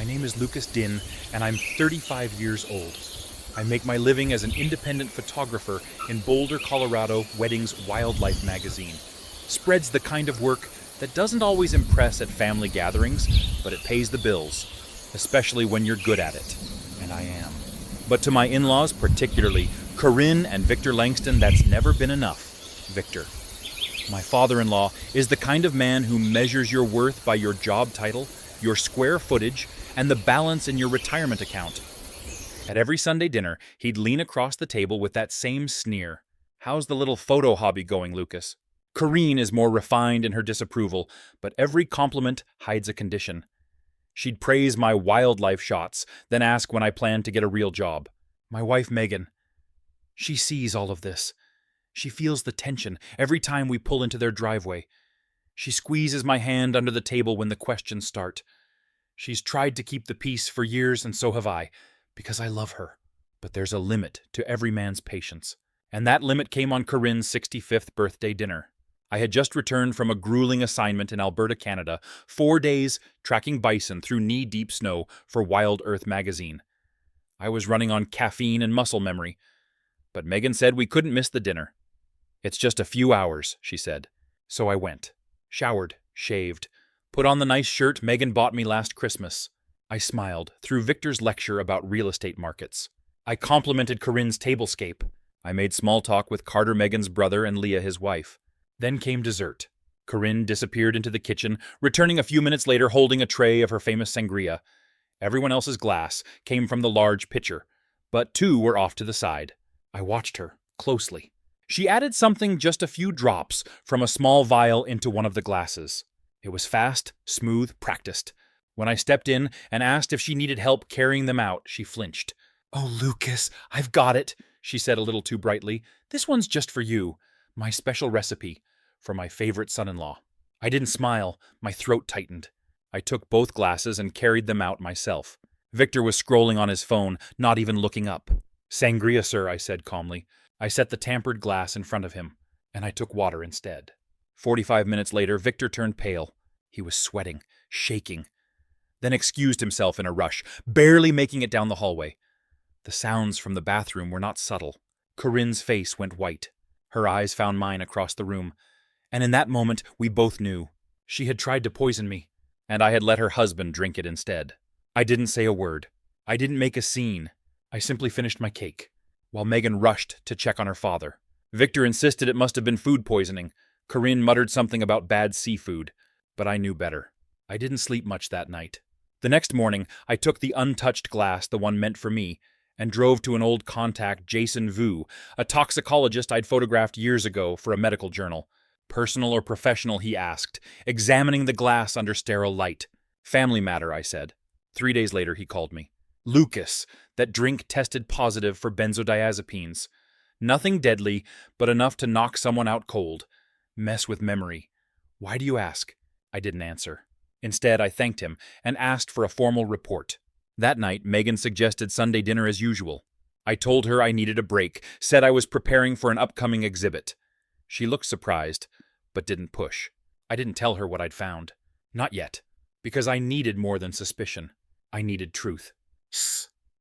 name is Lucas Din, and I'm 35 years old. I make my living as an independent photographer in Boulder, Colorado, Weddings Wildlife magazine. Spreads the kind of work that doesn't always impress at family gatherings, but it pays the bills, especially when you're good at it. And I am. But to my in-laws, particularly Corinne and Victor Langston, that's never been enough. Victor. My father-in-law is the kind of man who measures your worth by your job title, your square footage, and the balance in your retirement account. At every Sunday dinner, he'd lean across the table with that same sneer. How's the little photo hobby going, Lucas? Corinne is more refined in her disapproval, but every compliment hides a condition. She'd praise my wildlife shots, then ask when I planned to get a real job. My wife, Megan, she sees all of this. She feels the tension every time we pull into their driveway. She squeezes my hand under the table when the questions start. She's tried to keep the peace for years, and so have I, because I love her. But there's a limit to every man's patience. And that limit came on Corinne's 65th birthday dinner. I had just returned from a grueling assignment in Alberta, Canada, 4 days tracking bison through knee-deep snow for Wild Earth magazine. I was running on caffeine and muscle memory, but Megan said we couldn't miss the dinner. It's just a few hours, she said. So I went. Showered, shaved, put on the nice shirt Megan bought me last Christmas. I smiled through Victor's lecture about real estate markets. I complimented Corinne's tablescape. I made small talk with Carter, Megan's brother, and Leah, his wife. Then came dessert. Corinne disappeared into the kitchen, returning a few minutes later holding a tray of her famous sangria. Everyone else's glass came from the large pitcher, but 2 were off to the side. I watched her closely. She added something just a few drops from a small vial into one of the glasses. It was fast, smooth, practiced. When I stepped in and asked if she needed help carrying them out, she flinched. "Oh, Lucas, I've got it," she said a little too brightly. "This one's just for you. My special recipe for my favorite son-in-law." I didn't smile. My throat tightened. I took both glasses and carried them out myself. Victor was scrolling on his phone, not even looking up. "Sangria, sir," I said calmly. I set the tampered glass in front of him, and I took water instead. 45 minutes later, Victor turned pale. He was sweating, shaking, then excused himself in a rush, barely making it down the hallway. The sounds from the bathroom were not subtle. Corinne's face went white. Her eyes found mine across the room, and in that moment we both knew. She had tried to poison me, and I had let her husband drink it instead. I didn't say a word. I didn't make a scene. I simply finished my cake, while Megan rushed to check on her father. Victor insisted it must have been food poisoning. Corinne muttered something about bad seafood, but I knew better. I didn't sleep much that night. The next morning, I took the untouched glass, the one meant for me, and drove to an old contact, Jason Vu, a toxicologist I'd photographed years ago for a medical journal. Personal or professional, he asked, examining the glass under sterile light. Family matter, I said. 3 days later, he called me. "Lucas, that drink tested positive for benzodiazepines. Nothing deadly, but enough to knock someone out cold. Mess with memory. Why do you ask?" I didn't answer. Instead, I thanked him and asked for a formal report. That night, Megan suggested Sunday dinner as usual. I told her I needed a break, said I was preparing for an upcoming exhibit. She looked surprised, but didn't push. I didn't tell her what I'd found. Not yet, because I needed more than suspicion. I needed truth.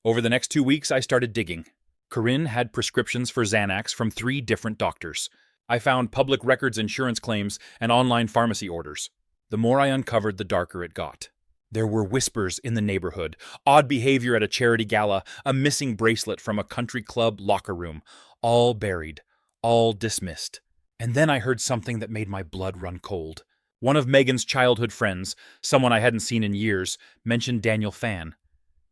Over the next 2 weeks, I started digging. Corinne had prescriptions for Xanax from 3 different doctors. I found public records insurance claims and online pharmacy orders. The more I uncovered, the darker it got. There were whispers in the neighborhood, odd behavior at a charity gala, a missing bracelet from a country club locker room, all buried, all dismissed. And then I heard something that made my blood run cold. One of Megan's childhood friends, someone I hadn't seen in years, mentioned Daniel Phan,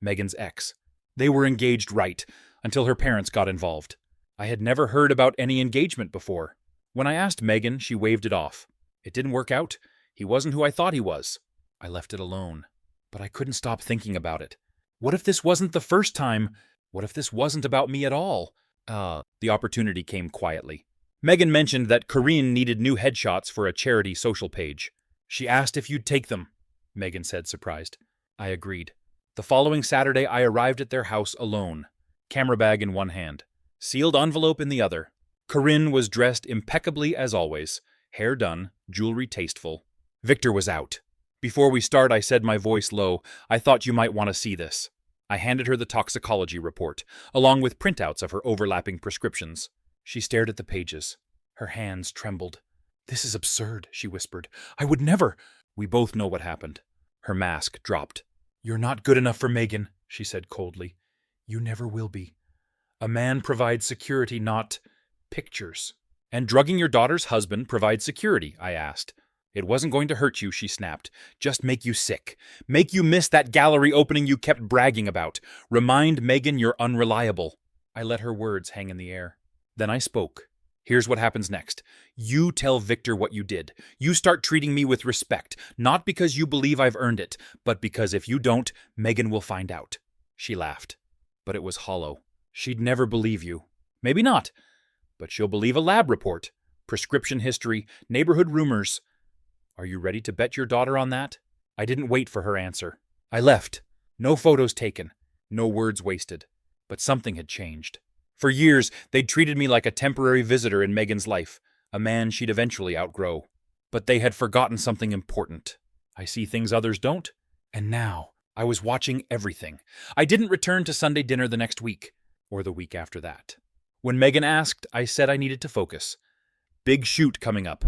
Megan's ex. They were engaged right, until her parents got involved. I had never heard about any engagement before. When I asked Megan, she waved it off. It didn't work out. He wasn't who I thought he was. I left it alone. But I couldn't stop thinking about it. What if this wasn't the first time? What if this wasn't about me at all? The opportunity came quietly. Megan mentioned that Corinne needed new headshots for a charity social page. She asked if you'd take them, Megan said, surprised. I agreed. The following Saturday, I arrived at their house alone, camera bag in one hand, sealed envelope in the other. Corinne was dressed impeccably as always, hair done, jewelry tasteful. Victor was out. Before we start, I said, my voice low, I thought you might want to see this. I handed her the toxicology report, along with printouts of her overlapping prescriptions. She stared at the pages. Her hands trembled. This is absurd, she whispered. I would never. We both know what happened. Her mask dropped. You're not good enough for Megan, she said coldly. You never will be. A man provides security, not pictures. And drugging your daughter's husband provides security, I asked. It wasn't going to hurt you, she snapped. Just make you sick. Make you miss that gallery opening you kept bragging about. Remind Megan you're unreliable. I let her words hang in the air. Then I spoke. Here's what happens next. You tell Victor what you did. You start treating me with respect, not because you believe I've earned it, but because if you don't, Megan will find out. She laughed. But it was hollow. She'd never believe you. Maybe not. But she'll believe a lab report, prescription history, neighborhood rumors. Are you ready to bet your daughter on that? I didn't wait for her answer. I left. No photos taken. No words wasted. But something had changed. For years, they'd treated me like a temporary visitor in Megan's life, a man she'd eventually outgrow. But they had forgotten something important. I see things others don't. And now, I was watching everything. I didn't return to Sunday dinner the next week, or the week after that. When Megan asked, I said I needed to focus. Big shoot coming up.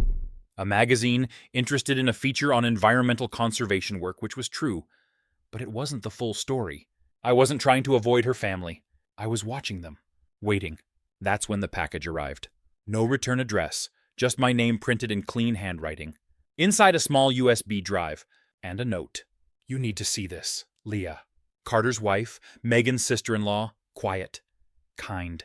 A magazine interested in a feature on environmental conservation work, which was true. But it wasn't the full story. I wasn't trying to avoid her family. I was watching them. Waiting. That's when the package arrived. No return address, just my name printed in clean handwriting. Inside a small USB drive, and a note. You need to see this. Leah. Carter's wife, Megan's sister-in-law, quiet, kind.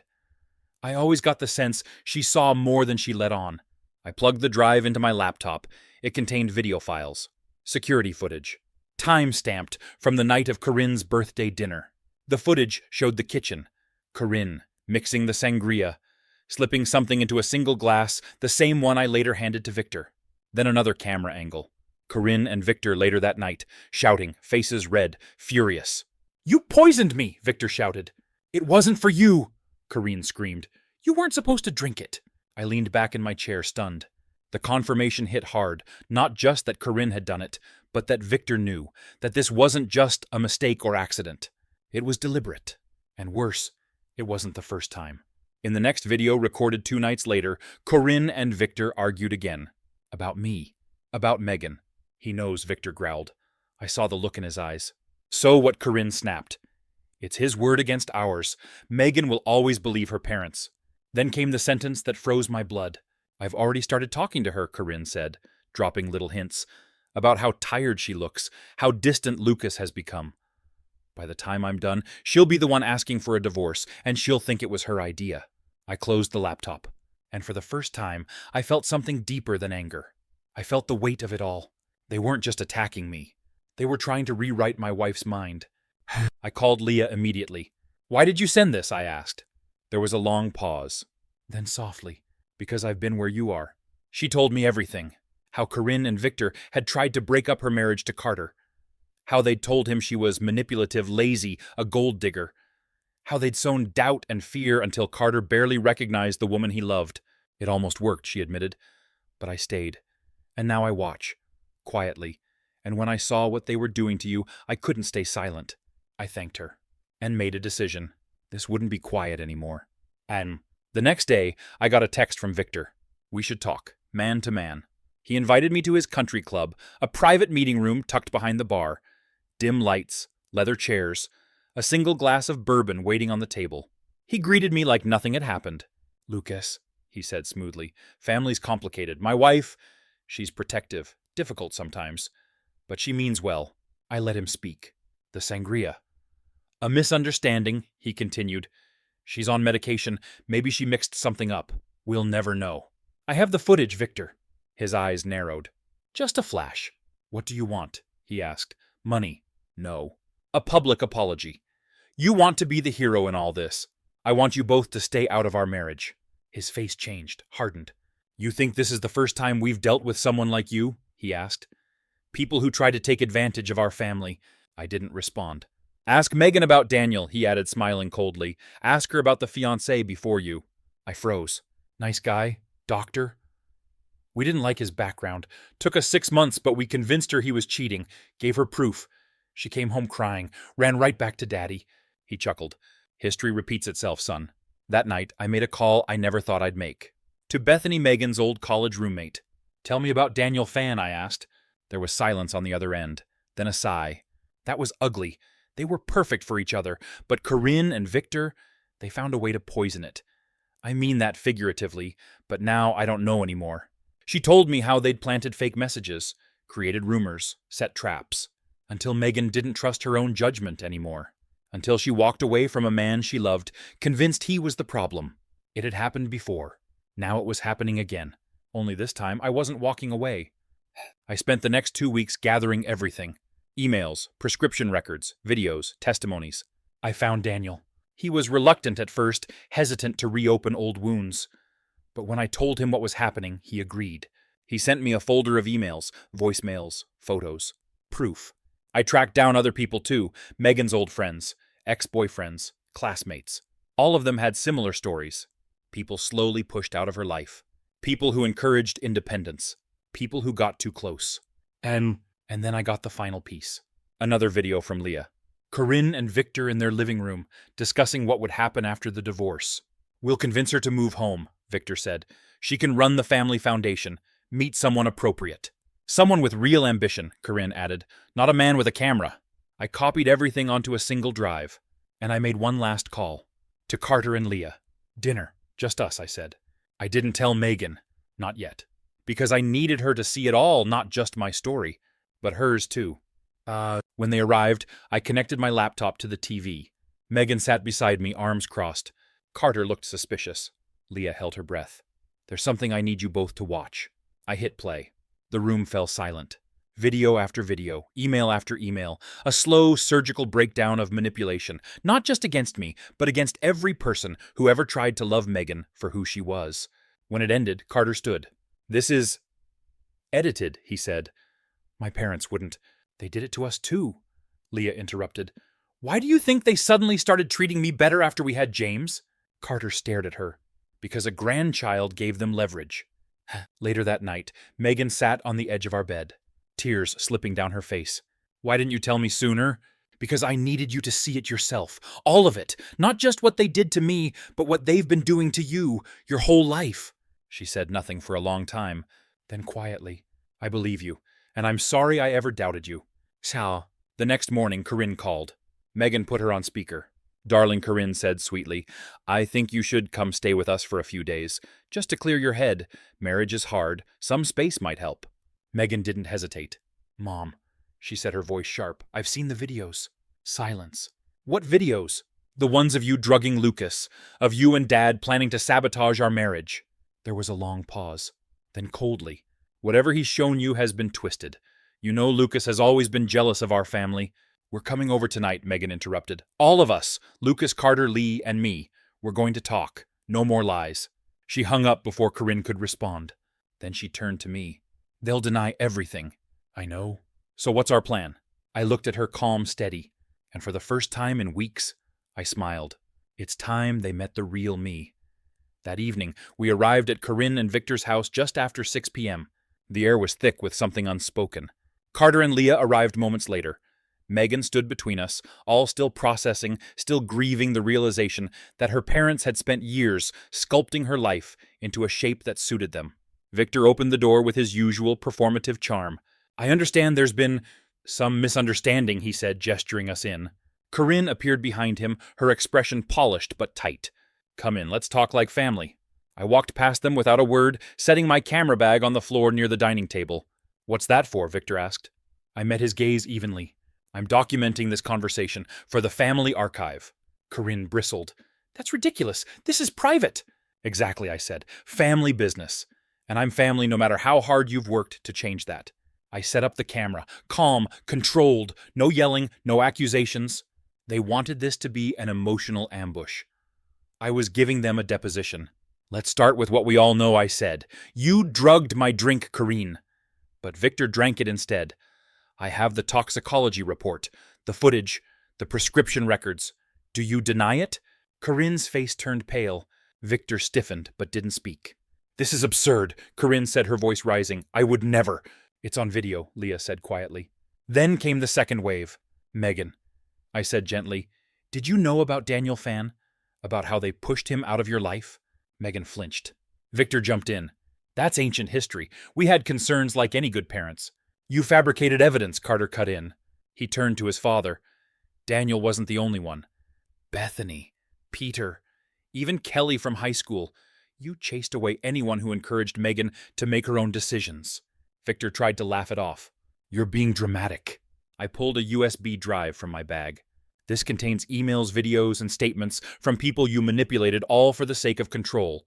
I always got the sense she saw more than she let on. I plugged the drive into my laptop. It contained video files, security footage, time-stamped from the night of Corinne's birthday dinner. The footage showed the kitchen. Corinne, mixing the sangria, slipping something into a single glass, the same one I later handed to Victor. Then another camera angle. Corinne and Victor later that night, shouting, faces red, furious. You poisoned me, Victor shouted. It wasn't for you, Corinne screamed. You weren't supposed to drink it. I leaned back in my chair, stunned. The confirmation hit hard, not just that Corinne had done it, but that Victor knew, that this wasn't just a mistake or accident. It was deliberate. And worse, it wasn't the first time. In the next video, recorded 2 nights later, Corinne and Victor argued again. About me. About Megan. He knows, Victor growled. I saw the look in his eyes. So what Corinne snapped. It's his word against ours. Megan will always believe her parents. Then came the sentence that froze my blood. I've already started talking to her, Corinne said, dropping little hints, about how tired she looks, how distant Lucas has become. By the time I'm done, she'll be the one asking for a divorce, and she'll think it was her idea. I closed the laptop, and for the first time, I felt something deeper than anger. I felt the weight of it all. They weren't just attacking me. They were trying to rewrite my wife's mind. I called Leah immediately. Why did you send this? I asked. There was a long pause. Then softly, because I've been where you are. She told me everything. How Corinne and Victor had tried to break up her marriage to Carter. How they'd told him she was manipulative, lazy, a gold digger. How they'd sown doubt and fear until Carter barely recognized the woman he loved. It almost worked, she admitted. But I stayed. And now I watch. Quietly. And when I saw what they were doing to you, I couldn't stay silent. I thanked her. And made a decision. This wouldn't be quiet anymore. And the next day, I got a text from Victor. We should talk, man to man. He invited me to his country club, a private meeting room tucked behind the bar. Dim lights, leather chairs, a single glass of bourbon waiting on the table. He greeted me like nothing had happened. Lucas, he said smoothly, family's complicated. My wife, she's protective, difficult sometimes, but she means well. I let him speak. The sangria. A misunderstanding, he continued. She's on medication. Maybe she mixed something up. We'll never know. I have the footage, Victor. His eyes narrowed. Just a flash. What do you want? He asked. Money. No. A public apology. You want to be the hero in all this. I want you both to stay out of our marriage. His face changed, hardened. You think this is the first time we've dealt with someone like you? He asked. People who try to take advantage of our family. I didn't respond. Ask Megan about Daniel, he added, smiling coldly. Ask her about the fiancé before you. I froze. Nice guy? Doctor? We didn't like his background. Took us 6 months, but we convinced her he was cheating, gave her proof. She came home crying, ran right back to Daddy. He chuckled. History repeats itself, son. That night, I made a call I never thought I'd make. To Bethany Megan's old college roommate. Tell me about Daniel Fan, I asked. There was silence on the other end, then a sigh. That was ugly. They were perfect for each other, but Corinne and Victor, they found a way to poison it. I mean that figuratively, but now I don't know anymore. She told me how they'd planted fake messages, created rumors, set traps, until Megan didn't trust her own judgment anymore. Until she walked away from a man she loved, convinced he was the problem. It had happened before. Now it was happening again. Only this time I wasn't walking away. I spent the next 2 weeks gathering everything. Emails, prescription records, videos, testimonies. I found Daniel. He was reluctant at first, hesitant to reopen old wounds. But when I told him what was happening, he agreed. He sent me a folder of emails, voicemails, photos, proof. I tracked down other people too, Megan's old friends, ex-boyfriends, classmates. All of them had similar stories. People slowly pushed out of her life. People who encouraged independence. People who got too close. And then I got the final piece. Another video from Leah. Corinne and Victor in their living room, discussing what would happen after the divorce. We'll convince her to move home, Victor said. She can run the family foundation, meet someone appropriate. Someone with real ambition, Corinne added, not a man with a camera. I copied everything onto a single drive, and I made one last call. To Carter and Leah. Dinner. Just us, I said. I didn't tell Megan. Not yet. Because I needed her to see it all, not just my story, but hers too. When they arrived, I connected my laptop to the TV. Megan sat beside me, arms crossed. Carter looked suspicious. Leah held her breath. There's something I need you both to watch. I hit play. The room fell silent. Video after video, email after email, a slow surgical breakdown of manipulation, not just against me, but against every person who ever tried to love Megan for who she was. When it ended, Carter stood. This is edited, he said. My parents wouldn't. They did it to us too, Leah interrupted. Why do you think they suddenly started treating me better after we had James? Carter stared at her. Because a grandchild gave them leverage. Later that night, Megan sat on the edge of our bed, tears slipping down her face. Why didn't you tell me sooner? Because I needed you to see it yourself. All of it. Not just what they did to me, but what they've been doing to you, your whole life. She said nothing for a long time. Then quietly, I believe you, and I'm sorry I ever doubted you. Sal. The next morning, Corinne called. Megan put her on speaker. Darling Corinne said sweetly, I think you should come stay with us for a few days, just to clear your head. Marriage is hard. Some space might help. Megan didn't hesitate. Mom, she said, her voice sharp, I've seen the videos. Silence. What videos? The ones of you drugging Lucas, of you and Dad planning to sabotage our marriage. There was a long pause. Then coldly, whatever he's shown you has been twisted. You know Lucas has always been jealous of our family. We're coming over tonight, Megan interrupted. All of us, Lucas, Carter, Lee, and me. We're going to talk. No more lies. She hung up before Corinne could respond. Then she turned to me. They'll deny everything. I know. So what's our plan? I looked at her calm, steady, and for the first time in weeks, I smiled. It's time they met the real me. That evening, we arrived at Corinne and Victor's house just after 6 p.m. The air was thick with something unspoken. Carter and Leah arrived moments later. Megan stood between us, all still processing, still grieving the realization that her parents had spent years sculpting her life into a shape that suited them. Victor opened the door with his usual performative charm. I understand there's been some misunderstanding, he said, gesturing us in. Corinne appeared behind him, her expression polished but tight. Come in, let's talk like family. I walked past them without a word, setting my camera bag on the floor near the dining table. What's that for? Victor asked. I met his gaze evenly. I'm documenting this conversation for the family archive. Corinne bristled. That's ridiculous. This is private. Exactly, I said. Family business. And I'm family no matter how hard you've worked to change that. I set up the camera. Calm, controlled, no yelling, no accusations. They wanted this to be an emotional ambush. I was giving them a deposition. Let's start with what we all know I said. You drugged my drink, Corinne. But Victor drank it instead. I have the toxicology report, the footage, the prescription records. Do you deny it? Corinne's face turned pale. Victor stiffened but didn't speak. This is absurd, Corinne said, her voice rising. I would never. It's on video, Leah said quietly. Then came the second wave. Megan, I said gently, did you know about Daniel Fan? About how they pushed him out of your life? Megan flinched. Victor jumped in. That's ancient history. We had concerns like any good parents. You fabricated evidence, Carter cut in. He turned to his father. Daniel wasn't the only one. Bethany, Peter, even Kelly from high school. You chased away anyone who encouraged Megan to make her own decisions. Victor tried to laugh it off. You're being dramatic. I pulled a USB drive from my bag. This contains emails, videos, and statements from people you manipulated, all for the sake of control.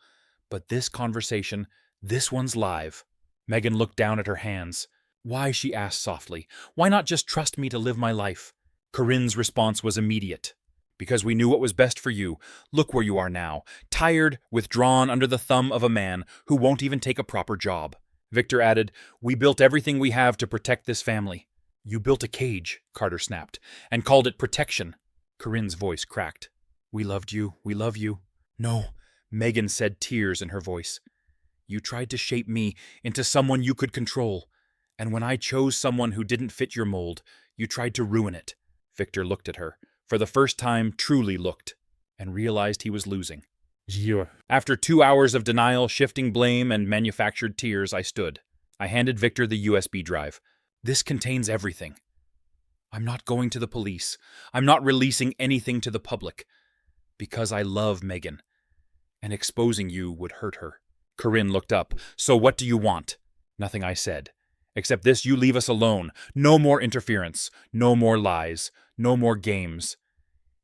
But this conversation, this one's live. Megan looked down at her hands. Why, she asked softly. Why not just trust me to live my life? Corinne's response was immediate. Because we knew what was best for you. Look where you are now, tired, withdrawn under the thumb of a man who won't even take a proper job. Victor added, we built everything we have to protect this family. You built a cage, Carter snapped, and called it protection. Corinne's voice cracked. We loved you. We love you. No, Megan said, tears in her voice. You tried to shape me into someone you could control. And when I chose someone who didn't fit your mold, you tried to ruin it. Victor looked at her, for the first time truly looked, and realized he was losing. After 2 hours of denial, shifting blame, and manufactured tears, I stood. I handed Victor the USB drive. This contains everything. I'm not going to the police. I'm not releasing anything to the public. Because I love Megan. And exposing you would hurt her. Corinne looked up. So what do you want? Nothing, I said. Except this, you leave us alone. No more interference. No more lies. No more games.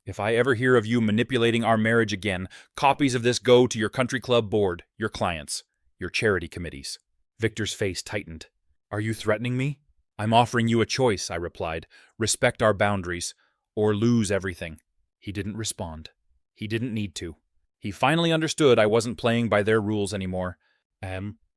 If I ever hear of you manipulating our marriage again, copies of this go to your country club board, your clients, your charity committees. Victor's face tightened. Are you threatening me? I'm offering you a choice, I replied. Respect our boundaries, or lose everything. He didn't respond. He didn't need to. He finally understood I wasn't playing by their rules anymore.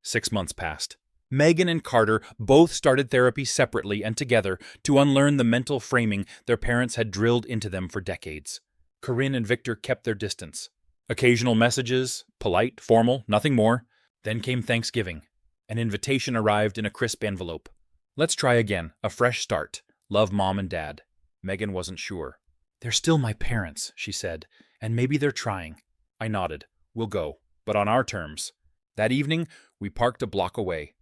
6 months passed. Megan and Carter both started therapy separately and together to unlearn the mental framing their parents had drilled into them for decades. Corinne and Victor kept their distance. Occasional messages, polite, formal, nothing more. Then came Thanksgiving. An invitation arrived in a crisp envelope. Let's try again, a fresh start. Love, Mom and Dad. Megan wasn't sure. They're still my parents, she said, and maybe they're trying. I nodded. We'll go, but on our terms. That evening, we parked a block away.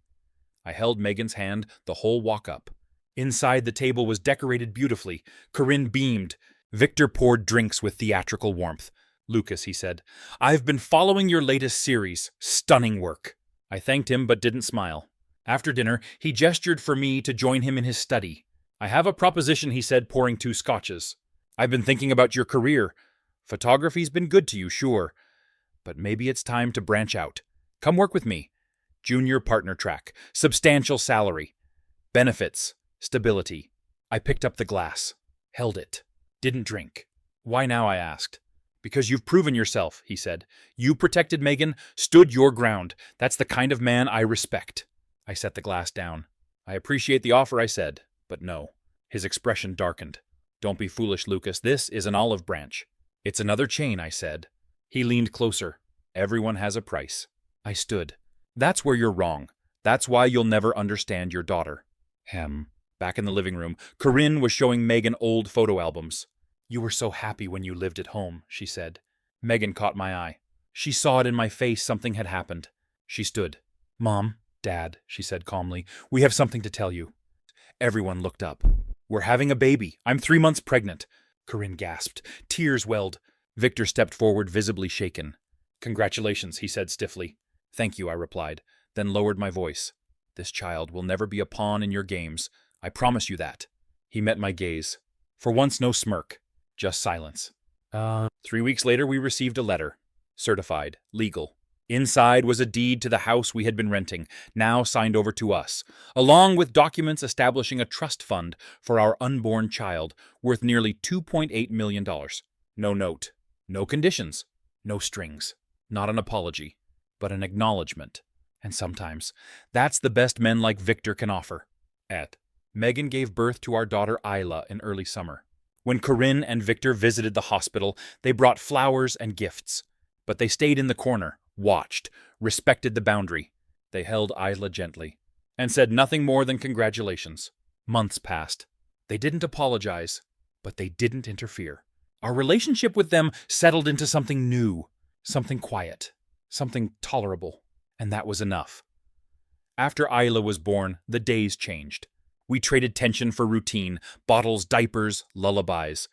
I held Megan's hand the whole walk up. Inside, the table was decorated beautifully. Corinne beamed. Victor poured drinks with theatrical warmth. Lucas, he said, I've been following your latest series. Stunning work. I thanked him but didn't smile. After dinner, he gestured for me to join him in his study. I have a proposition, he said, pouring 2 scotches. I've been thinking about your career. Photography's been good to you, sure. But maybe it's time to branch out. Come work with me. Junior partner track. Substantial salary. Benefits. Stability. I picked up the glass. Held it. Didn't drink. Why now, I asked. Because you've proven yourself, he said. You protected Megan, stood your ground. That's the kind of man I respect. I set the glass down. I appreciate the offer, I said, but no. His expression darkened. Don't be foolish, Lucas. This is an olive branch. It's another chain, I said. He leaned closer. Everyone has a price. I stood. That's where you're wrong. That's why you'll never understand your daughter. Back in the living room, Corinne was showing Megan old photo albums. You were so happy when you lived at home, she said. Megan caught my eye. She saw it in my face something had happened. She stood. Mom, Dad, she said calmly, we have something to tell you. Everyone looked up. We're having a baby. I'm 3 months pregnant. Corinne gasped. Tears welled. Victor stepped forward, visibly shaken. Congratulations, he said stiffly. Thank you, I replied, then lowered my voice. This child will never be a pawn in your games. I promise you that. He met my gaze. For once, no smirk. Just silence. 3 weeks later, we received a letter. Certified. Legal. Inside was a deed to the house we had been renting, now signed over to us, along with documents establishing a trust fund for our unborn child worth nearly $2.8 million. No note. No conditions. No strings. Not an apology, but an acknowledgement. And sometimes, that's the best men like Victor can offer. Megan gave birth to our daughter Isla in early summer. When Corinne and Victor visited the hospital, they brought flowers and gifts. But they stayed in the corner, watched, respected the boundary. They held Isla gently, and said nothing more than congratulations. Months passed. They didn't apologize, but they didn't interfere. Our relationship with them settled into something new, something quiet, something tolerable, and that was enough. After Isla was born, the days changed. We traded tension for routine, bottles, diapers, lullabies.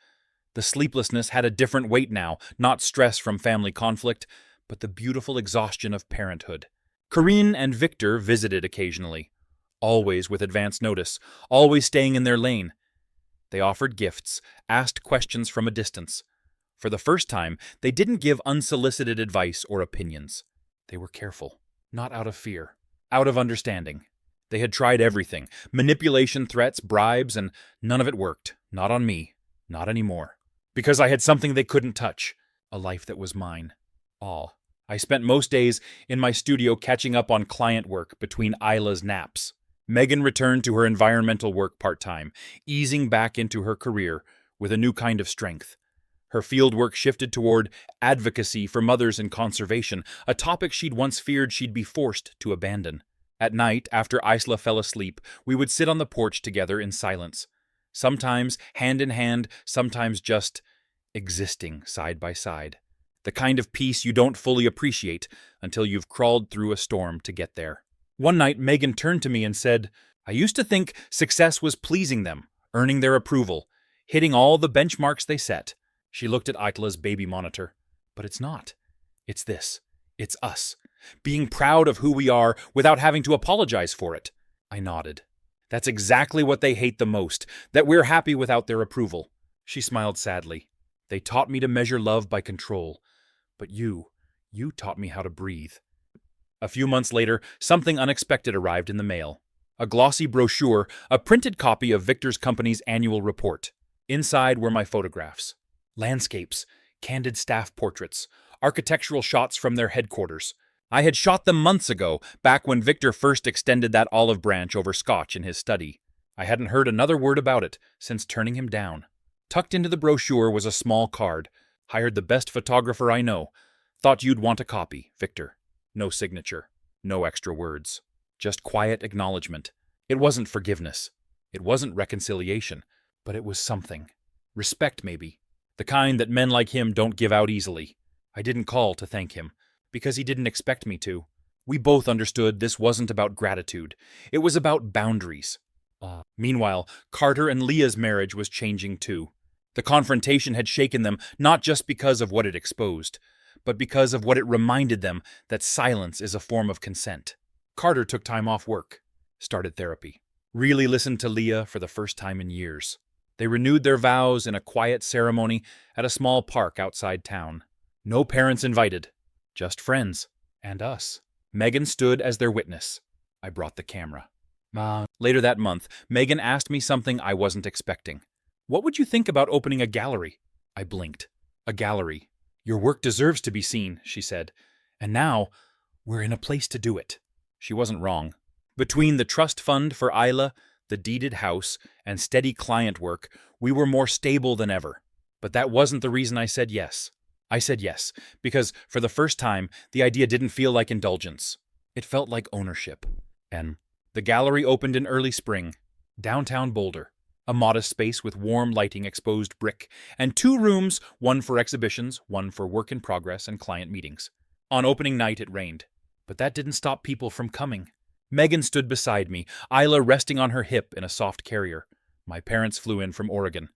The sleeplessness had a different weight now, not stress from family conflict, but the beautiful exhaustion of parenthood. Corinne and Victor visited occasionally, always with advance notice, always staying in their lane. They offered gifts, asked questions from a distance. For the first time, they didn't give unsolicited advice or opinions. They were careful, not out of fear, out of understanding. They had tried everything, manipulation, threats, bribes, and none of it worked. Not on me, not anymore. Because I had something they couldn't touch, a life that was mine. All. I spent most days in my studio catching up on client work between Isla's naps. Megan returned to her environmental work part-time, easing back into her career with a new kind of strength. Her fieldwork shifted toward advocacy for mothers and conservation, a topic she'd once feared she'd be forced to abandon. At night, after Isla fell asleep, we would sit on the porch together in silence. Sometimes hand in hand, sometimes just existing side by side. The kind of peace you don't fully appreciate until you've crawled through a storm to get there. One night, Megan turned to me and said, "I used to think success was pleasing them, earning their approval, hitting all the benchmarks they set." She looked at Isla's baby monitor. "But it's not. It's this. It's us. Being proud of who we are without having to apologize for it." I nodded. "That's exactly what they hate the most, that we're happy without their approval." She smiled sadly. "They taught me to measure love by control. But you taught me how to breathe." A few months later, something unexpected arrived in the mail. A glossy brochure, a printed copy of Victor's company's annual report. Inside were my photographs. Landscapes, candid staff portraits, architectural shots from their headquarters. I had shot them months ago, back when Victor first extended that olive branch over scotch in his study. I hadn't heard another word about it since turning him down. Tucked into the brochure was a small card. "Hired the best photographer I know. Thought you'd want a copy, Victor." No signature, no extra words. Just quiet acknowledgement. It wasn't forgiveness. It wasn't reconciliation. But it was something. Respect, maybe. The kind that men like him don't give out easily. I didn't call to thank him, because he didn't expect me to. We both understood this wasn't about gratitude. It was about boundaries. Meanwhile, Carter and Leah's marriage was changing too. The confrontation had shaken them, not just because of what it exposed, but because of what it reminded them, that silence is a form of consent. Carter took time off work, started therapy, really listened to Leah for the first time in years. They renewed their vows in a quiet ceremony at a small park outside town. No parents invited, just friends, and us. Megan stood as their witness. I brought the camera. Later that month, Megan asked me something I wasn't expecting. "What would you think about opening a gallery?" I blinked. "A gallery. Your work deserves to be seen," she said. "And now, we're in a place to do it." She wasn't wrong. Between the trust fund for Isla, the deeded house, and steady client work, we were more stable than ever. But that wasn't the reason I said yes. I said yes, because for the first time, the idea didn't feel like indulgence. It felt like ownership. And the gallery opened in early spring, downtown Boulder. A modest space with warm lighting, exposed brick, and 2 rooms, one for exhibitions, one for work in progress and client meetings. On opening night, it rained. But that didn't stop people from coming. Megan stood beside me, Isla resting on her hip in a soft carrier. My parents flew in from Oregon.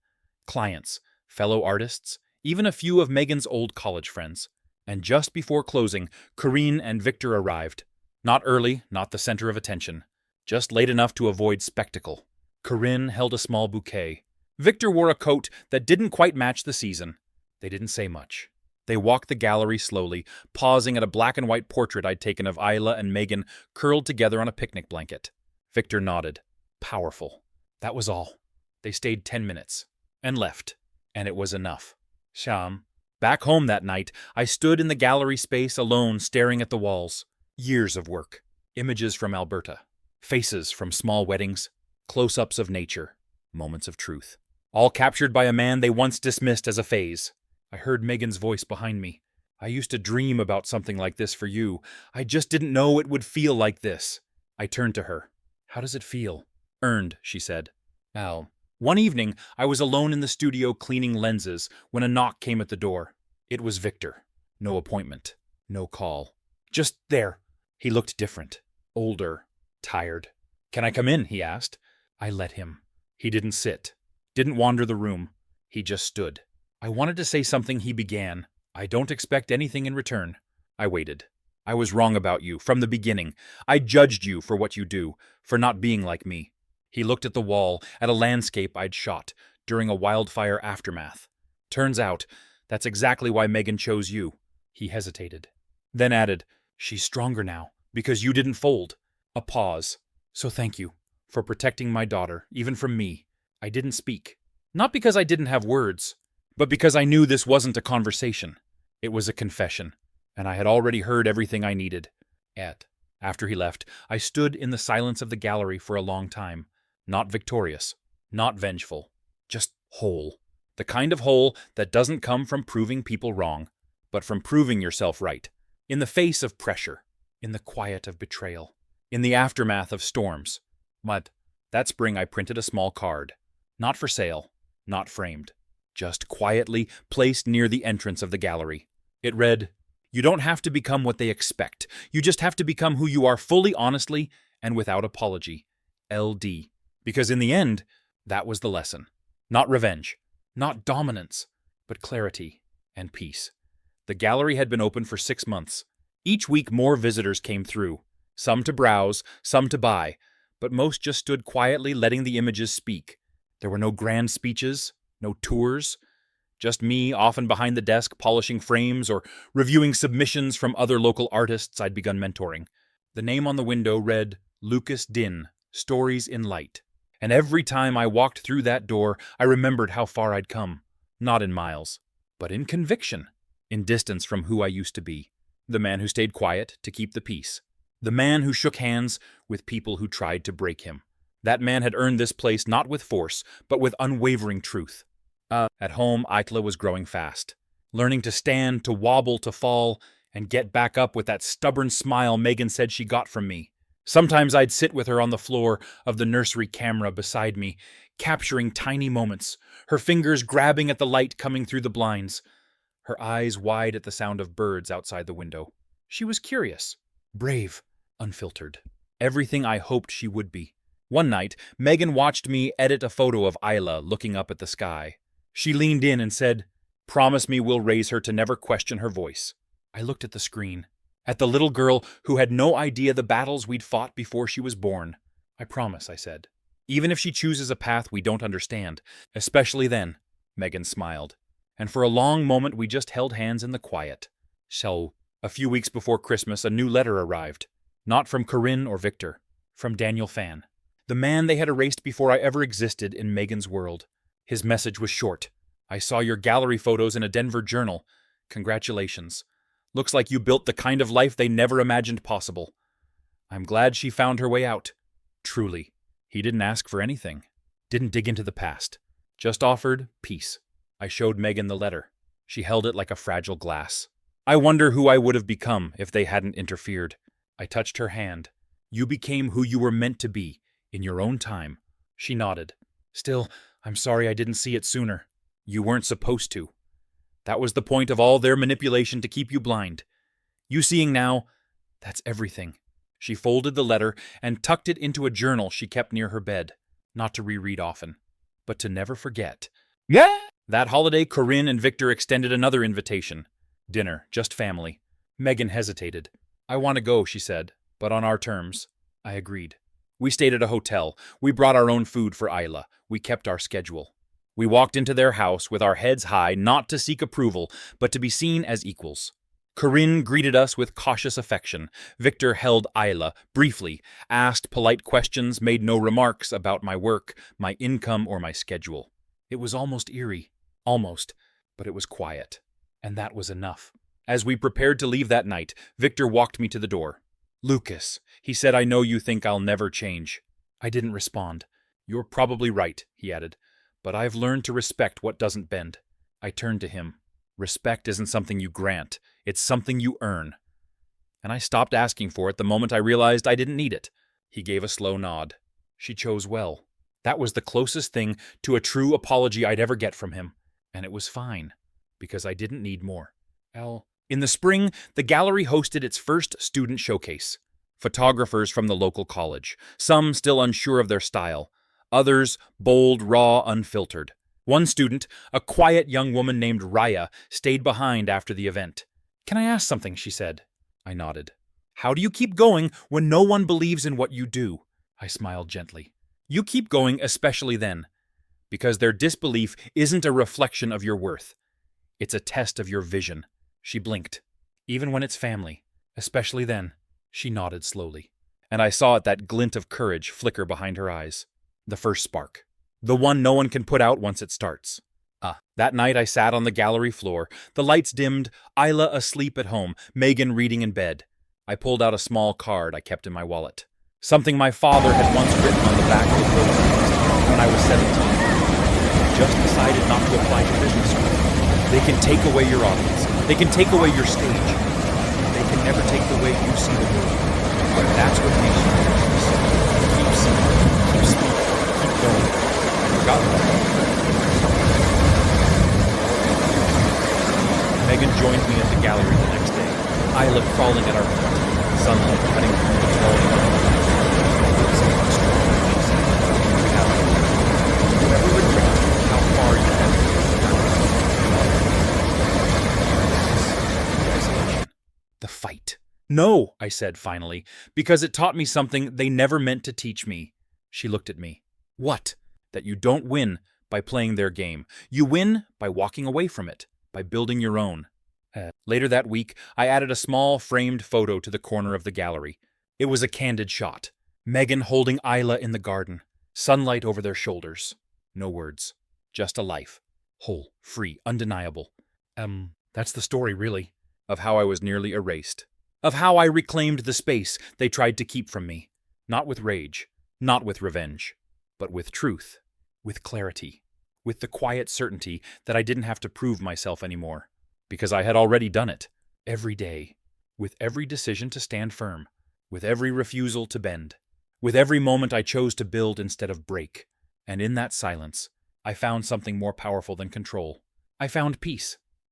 Clients, fellow artists, even a few of Megan's old college friends. And just before closing, Corinne and Victor arrived. Not early, not the center of attention. Just late enough to avoid spectacle. Corinne held a small bouquet. Victor wore a coat that didn't quite match the season. They didn't say much. They walked the gallery slowly, pausing at a black and white portrait I'd taken of Isla and Megan curled together on a picnic blanket. Victor nodded. Powerful. That was all. They stayed 10 minutes. And left. And it was enough. Sham. Back home that night, I stood in the gallery space alone, staring at the walls. Years of work. Images from Alberta. Faces from small weddings. Close-ups of nature. Moments of truth. All captured by a man they once dismissed as a phase. I heard Megan's voice behind me. I used to dream about something like this for you. I just didn't know it would feel like this. I turned to her. How does it feel? Earned, she said. Al. One evening, I was alone in the studio cleaning lenses when a knock came at the door. It was Victor. No appointment. No call. Just there. He looked different. Older. Tired. Can I come in? He asked. I let him. He didn't sit. Didn't wander the room. He just stood. I wanted to say something. He began. I don't expect anything in return. I waited. I was wrong about you, from the beginning. I judged you for what you do, for not being like me. He looked at the wall, at a landscape I'd shot, during a wildfire aftermath. Turns out, that's exactly why Megan chose you. He hesitated. Then added, she's stronger now, because you didn't fold. A pause. So thank you, for protecting my daughter, even from me. I didn't speak. Not because I didn't have words, but because I knew this wasn't a conversation. It was a confession, and I had already heard everything I needed. After he left, I stood in the silence of the gallery for a long time. Not victorious, not vengeful, just whole. The kind of whole that doesn't come from proving people wrong, but from proving yourself right. In the face of pressure, in the quiet of betrayal, in the aftermath of storms. That spring I printed a small card. Not for sale, not framed. Just quietly placed near the entrance of the gallery. It read, you don't have to become what they expect. You just have to become who you are fully, honestly, and without apology. LD. Because in the end, that was the lesson. Not revenge, not dominance, but clarity and peace. The gallery had been open for 6 months. Each week more visitors came through. Some to browse, some to buy, but most just stood quietly letting the images speak. There were no grand speeches, no tours. Just me, often behind the desk, polishing frames or reviewing submissions from other local artists I'd begun mentoring. The name on the window read, Lucas Din, Stories in Light. And every time I walked through that door, I remembered how far I'd come. Not in miles, but in conviction. In distance from who I used to be. The man who stayed quiet to keep the peace. The man who shook hands with people who tried to break him. That man had earned this place not with force, but with unwavering truth. At home, Aita was growing fast. Learning to stand, to wobble, to fall, and get back up with that stubborn smile Megan said she got from me. Sometimes I'd sit with her on the floor of the nursery camera beside me, capturing tiny moments, her fingers grabbing at the light coming through the blinds, her eyes wide at the sound of birds outside the window. She was curious, brave, unfiltered. Everything I hoped she would be. One night, Megan watched me edit a photo of Isla looking up at the sky. She leaned in and said, "Promise me we'll raise her to never question her voice." I looked at the screen, at the little girl who had no idea the battles we'd fought before she was born. "I promise," I said. "Even if she chooses a path we don't understand, especially then." Megan smiled, and for a long moment we just held hands in the quiet. So, a few weeks before Christmas, a new letter arrived. Not from Corinne or Victor, from Daniel Fan. The man they had erased before I ever existed in Megan's world. His message was short. "I saw your gallery photos in a Denver journal. Congratulations. Looks like you built the kind of life they never imagined possible. I'm glad she found her way out. Truly." He didn't ask for anything. Didn't dig into the past. Just offered peace. I showed Megan the letter. She held it like a fragile glass. I wonder who I would have become if they hadn't interfered. I touched her hand. "You became who you were meant to be, in your own time." She nodded. "Still, I'm sorry I didn't see it sooner." "You weren't supposed to. That was the point of all their manipulation, to keep you blind. You seeing now, that's everything." She folded the letter and tucked it into a journal she kept near her bed, not to reread often, but to never forget. That holiday, Corinne and Victor extended another invitation. Dinner, just family. Megan hesitated. "I want to go," she said, "but on our terms." I agreed. We stayed at a hotel. We brought our own food for Isla. We kept our schedule. We walked into their house with our heads high, not to seek approval, but to be seen as equals. Corinne greeted us with cautious affection. Victor held Isla briefly, asked polite questions, made no remarks about my work, my income, or my schedule. It was almost eerie. Almost, but it was quiet. And that was enough. As we prepared to leave that night, Victor walked me to the door. "Lucas," he said, "I know you think I'll never change." I didn't respond. "You're probably right," he added, "but I've learned to respect what doesn't bend." I turned to him. "Respect isn't something you grant. It's something you earn. And I stopped asking for it the moment I realized I didn't need it. He gave a slow nod. She chose well. That was the closest thing to a true apology I'd ever get from him. And it was fine, because I didn't need more. In the spring, the gallery hosted its first student showcase. Photographers from the local college, some still unsure of their style, others bold, raw, unfiltered. One student, a quiet young woman named Raya, stayed behind after the event. "Can I ask something?" she said. I nodded. "How do you keep going when no one believes in what you do?" I smiled gently. "You keep going especially then, because their disbelief isn't a reflection of your worth. It's a test of your vision." She blinked. "Even when it's family, especially then." She nodded slowly, and I saw that glint of courage flicker behind her eyes. The first spark. The one no one can put out once it starts. That night I sat on the gallery floor, the lights dimmed, Isla asleep at home, Megan reading in bed. I pulled out a small card I kept in my wallet. Something my father had once written on the back of a book when I was 17. I just decided not to apply to business school. They can take away your audience. They can take away your stage. They can never take the way you see the world. But that's what makes you precious. Keep seeing, keep speaking, keep going. I forgot that. Megan joined me at the gallery the next day, Isla crawling at our feet, sunlight cutting through the glowing eyes. "You ever regret how far you have come?" Isolation. The fight. "No," I said finally, "because it taught me something they never meant to teach me." She looked at me. "What?" "That you don't win by playing their game. You win by walking away from it. By building your own." Later that week, I added a small framed photo to the corner of the gallery. It was a candid shot. Megan holding Isla in the garden. Sunlight over their shoulders. No words. Just a life. Whole, free, undeniable. That's the story, really. Of how I was nearly erased. Of how I reclaimed the space they tried to keep from me. Not with rage. Not with revenge. But with truth. With clarity. With the quiet certainty that I didn't have to prove myself anymore, because I had already done it, every day, with every decision to stand firm, with every refusal to bend, with every moment I chose to build instead of break. And in that silence, I found something more powerful than control. I found peace.